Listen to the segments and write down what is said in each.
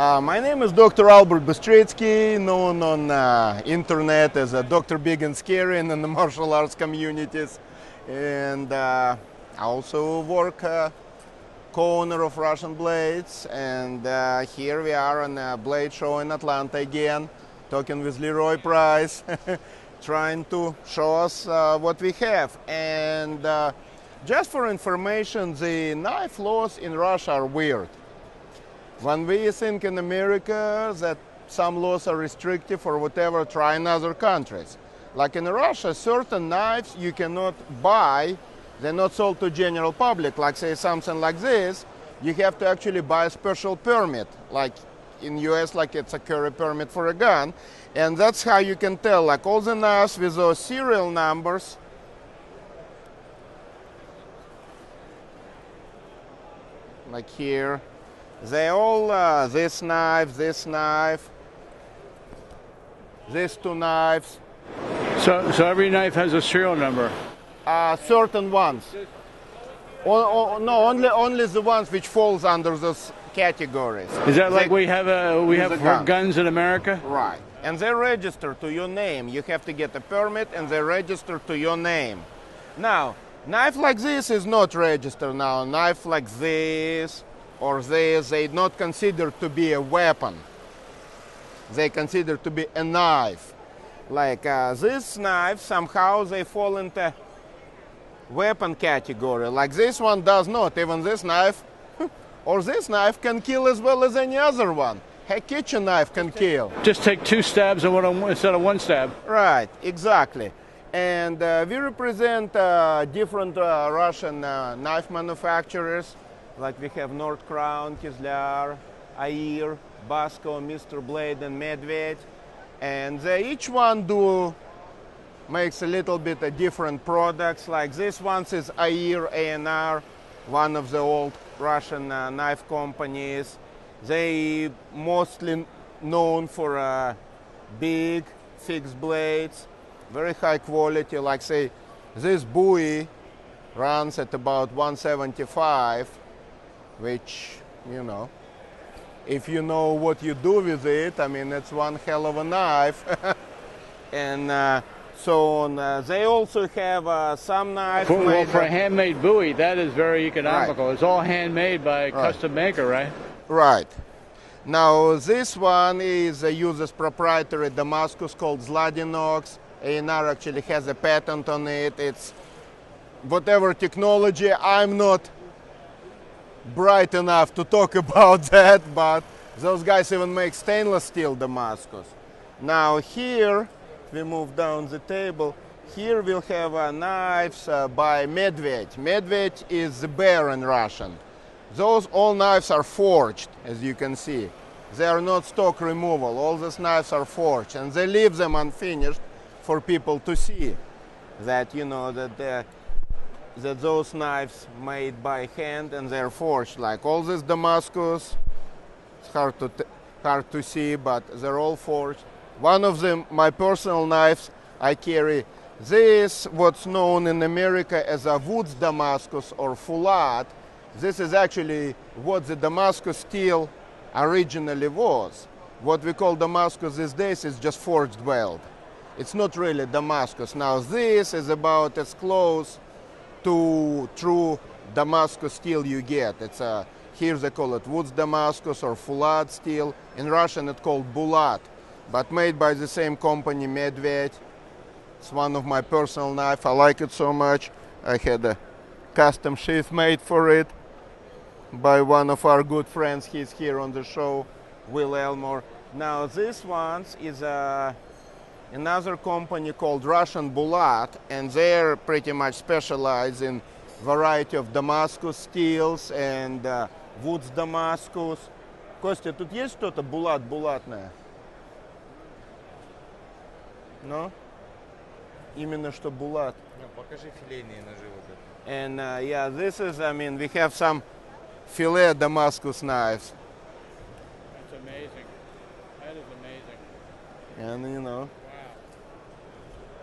My name is Dr. Albert Bystritsky, known on internet as Dr. Big and Scary and in the martial arts communities. And I also work co-owner of Russian Blades. And here we are on a blade show in Atlanta again, talking with Leroy Price, trying to show us what we have. And just for information, the knife laws in Russia are weird. When we think in America that some laws are restrictive or whatever, try in other countries. Like in Russia, certain knives you cannot buy, they're not sold to general public. Like say something like this, you have to actually buy a special permit. Like in US, like it's a carry permit for a gun. And that's how you can tell, like all the knives with those serial numbers, like here, they all, this knife, these two knives. So every knife has a serial number? Certain ones. No, only the ones which falls under those categories. Is that like we have for guns in America? Right. And they register to your name. You have to get a permit and they register to your name. Now, knife like this is not registered now. Knife like this, or they're not considered to be a weapon. They consider to be a knife. Like this knife, somehow they fall into weapon category. Like this one does not. Even this knife, or this knife can kill as well as any other one. A kitchen knife can kill. Just take two stabs instead of one stab. Right, exactly. And we represent different Russian knife manufacturers. Like we have North Crown, Kizlyar, Air, Basco, Mr. Blade, and Medved. And each one makes a little bit of different products. Like this one is Air, A&R, one of the old Russian knife companies. They mostly known for big fixed blades, very high quality. Like say, this Bowie runs at about 175. Which, you know, if you know what you do with it, I mean, it's one hell of a knife. And so on. They also have some knives. Well, for a handmade Bowie, that is very economical. Right. It's all handmade by a custom maker, right? Right. Now, this one uses proprietary Damascus called Zladinox. A&R actually has a patent on it. It's whatever technology. I'm not bright enough to talk about that, but those guys even make stainless steel Damascus. Now here, we move down the table, here we'll have knives by Medved. Medved is the bear in Russian. Those all knives are forged, as you can see. They are not stock removal. All these knives are forged, and they leave them unfinished for people to see that, you know, that those knives made by hand and they're forged. Like all this Damascus, it's hard to see, but they're all forged. One of them, my personal knives, I carry this, what's known in America as a woods Damascus or Fulat. This is actually what the Damascus steel originally was. What we call Damascus these days is just forged weld. It's not really Damascus. Now this is about as close to true Damascus steel you get. It's here they call it woods Damascus or Fulat steel. In Russian it's called Bulat, but made by the same company, Medved. It's one of my personal knives. I like it so much. I had a custom sheath made for it by one of our good friends. He's here on the show, Will Elmore. Now this one is another company called Russian Bulat, and they're pretty much specialized in variety of Damascus steels and woods Damascus. Костя, тут есть что-то булатное? No? Именно что булат. Покажи филейные ножи вот это. And yeah, this is, I mean, we have some filet Damascus knives. That's amazing. That is amazing. And you know. Wow.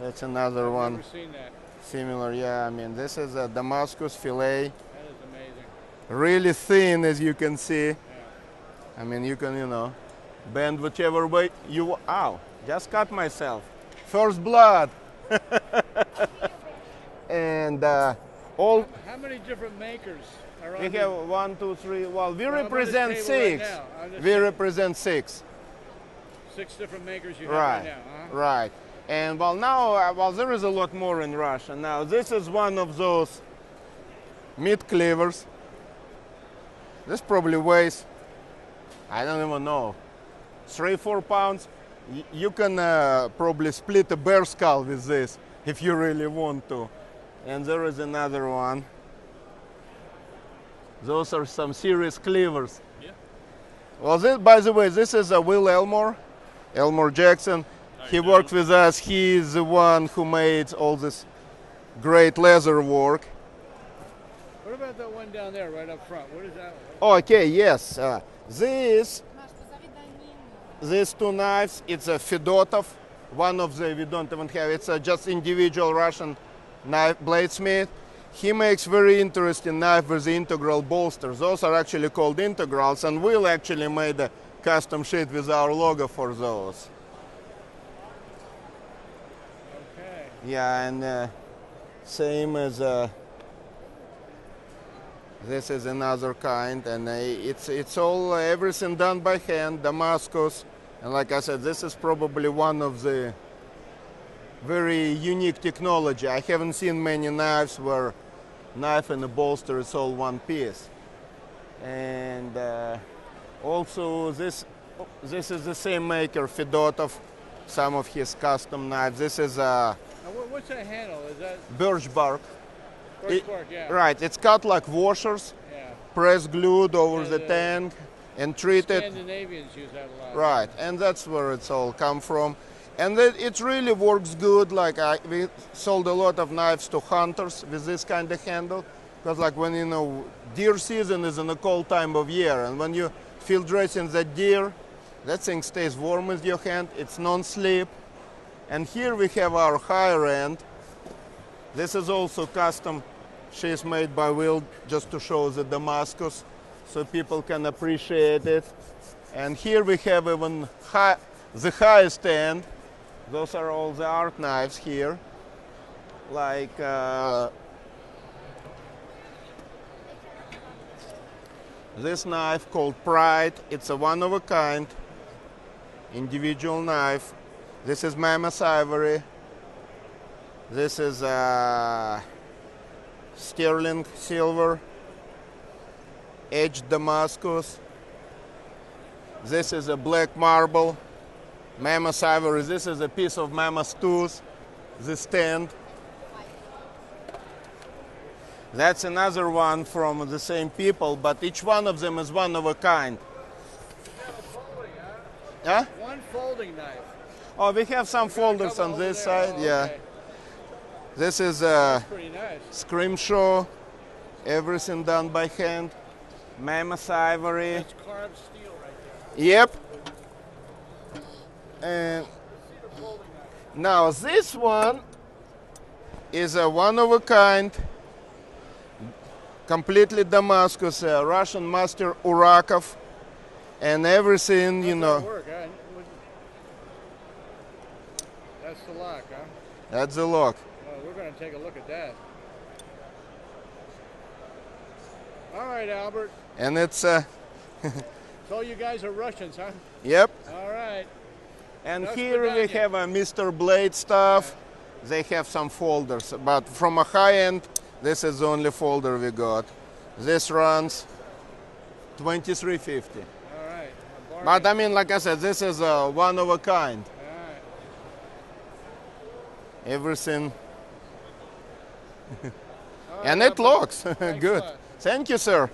That's another one. I've never seen that. Similar, yeah. I mean, this is a Damascus fillet. That is amazing. Really thin, as you can see. Yeah. I mean, you can, you know, bend whichever way you want. Ow, just cut myself. First blood. And all, How many different makers are on we have 1, 2, 3, well, we on this represent table 6. right now, on this We table? represent 6. 6 different makers you have Right, right now, huh? right. And well, now, well, there is a lot more in Russia. Now, this is one of those meat cleavers. This probably weighs, I don't even know, 3, 4 pounds. You can probably split a bear skull with this if you really want to. And there is another one. Those are some serious cleavers. Yeah. Well, this, by the way, this is Will Elmore Jackson. He worked with us. He is the one who made all this great leather work. What about that one down there right up front? What is that one? Oh, okay, yes. These 2 knives, it's a Fedotov. One of the, we don't even have, it's just individual Russian knife bladesmith. He makes very interesting knife with the integral bolsters. Those are actually called integrals, and Will actually made a custom sheet with our logo for those. Okay. Yeah, and same as this is another kind, and it's all everything done by hand, Damascus. And like I said, this is probably one of the very unique technology. I haven't seen many knives where knife and the bolster is all one piece. And also this is the same maker, Fedotov, some of his custom knives. This is Now, what's that handle? Is that birch bark. birch bark? Yeah. Right, it's cut like washers, Yeah. press glued over Yeah, the the tank and treated. Scandinavians use that a lot. Right, and that's where it's all come from. And it really works good. Like we sold a lot of knives to hunters with this kind of handle, because like when you know deer season is in a cold time of year, and when you field dressing the deer, that thing stays warm with your hand. It's non-slip. And here we have our higher end. This is also custom sheaths made by Will, just to show the Damascus, so people can appreciate it. And here we have even the highest end. Those are all the art knives here. Like this knife called Pride. It's a one of a kind individual knife. This is mammoth ivory. This is sterling silver, edged Damascus. This is a black marble, mammoth ivory. This is a piece of mammoth tooth, the stand. That's another one from the same people, but each one of them is one of a kind. Huh? One folding knife. Oh, we have some folders on this side, yeah. Okay. This is Pretty nice. scrimshaw, everything done by hand, mammoth ivory. That's carved steel right there. Yep. And now this one is a one of a kind, completely Damascus, Russian master Urakov, and everything, you know. Work, huh? That's the lock, huh? That's the lock. Well, we're going to take a look at that. All right, Albert. And it's, So you guys are Russians, huh? yep. All right. And That's here good we on you. have Mr. Blade stuff. They have some folders, but from a high end, this is the only folder we got. This runs $23.50. All right. But I mean, like I said, this is one of a kind. All right. Everything. All right, And it Albert. looks Thanks a good. lot. Thank you, sir.